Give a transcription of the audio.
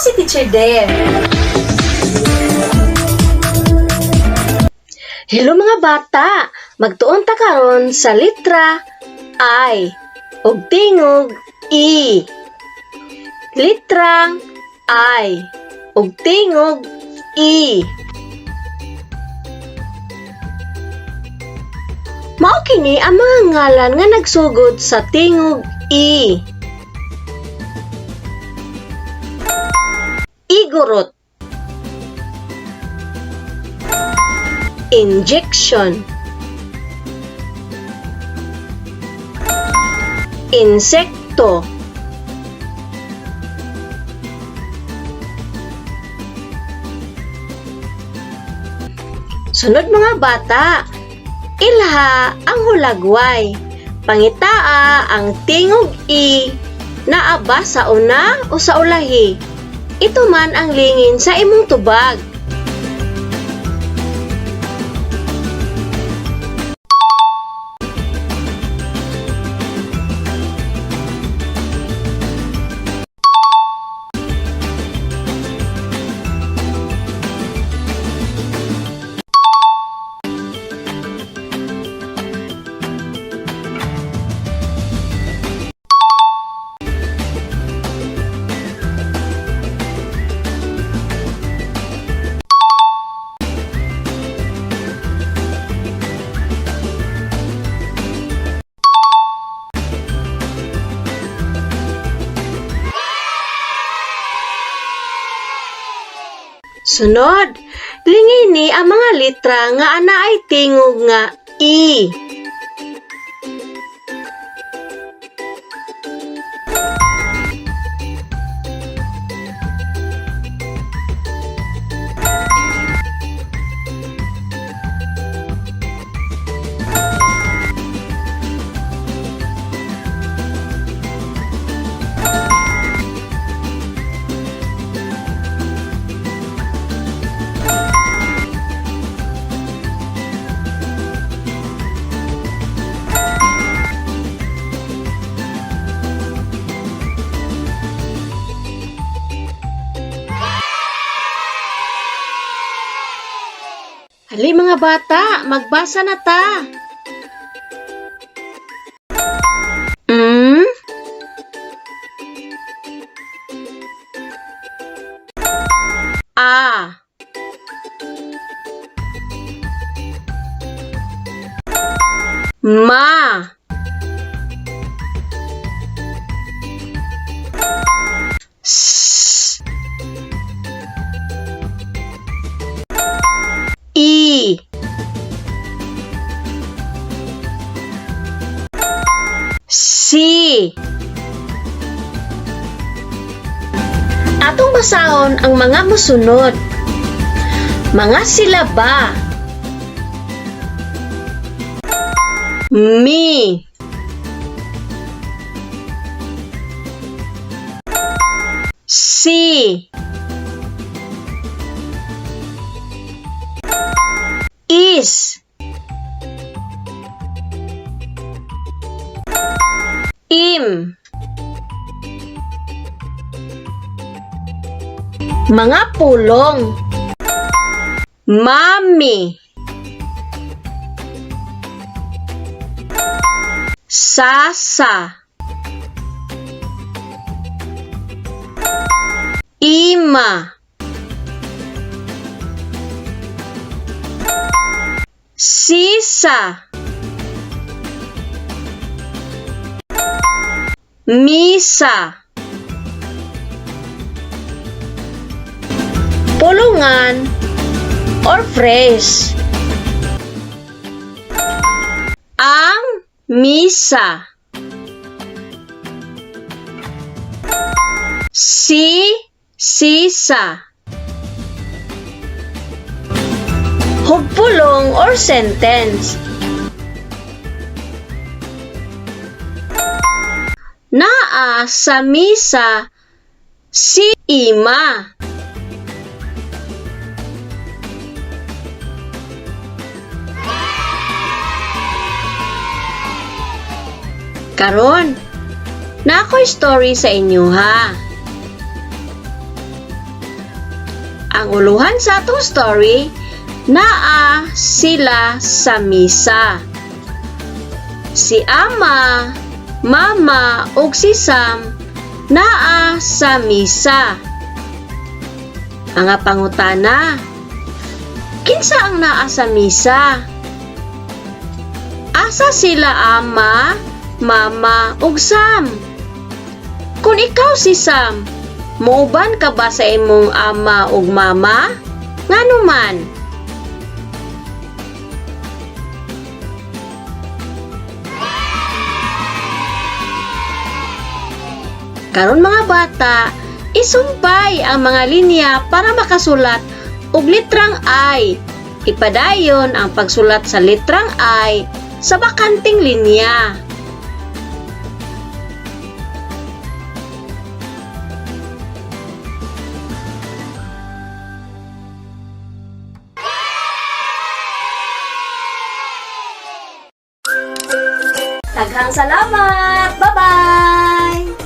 si Teacher Dare. Hello mga bata! Magtuon ta karon sa litra I ug tingog I. Litrang I ug tingog I. Mao kini ang mga ngalan nga nagsugod sa tingog I. Igorot, injection, insekto, sunod mga bata, ilha ang hulagway, pangitaa ang tingog I na aba sa una o sa ulahi. Ito man ang lingin sa imong tubag. Sunod, lingini ang mga litra nga anaay tingog nga I. Hali mga bata, magbasa na ta. A. Ma. S. I. Si. Atong basahon ang mga mosunod. Mga silaba. Mi. Si. Is. Im. Mga pulong. Mami. Sasa. Ima. Sisa. Misa. Pulungan or phrase. Ang misa. Si sisa. Hugpulong or sentence. Naa sa misa si ima. Karon, na ako'y story sa inyo ha. Ang uluhan sa atong story, naa sila sa misa. Si Ama, Mama ug si Sam naa sa misa. Ang pangutana, kinsa ang naa sa misa? Asa sila Ama, Mama ug Sam? Kung ikaw si Sam, muuban ka ba sa imong ama ug mama? Ngano man? Karon mga bata, isumpay ang mga linya para makasulat og litrang I. Ipadayon ang pagsulat sa litrang I sa bakanting linya. Daghang salamat! Bye-bye!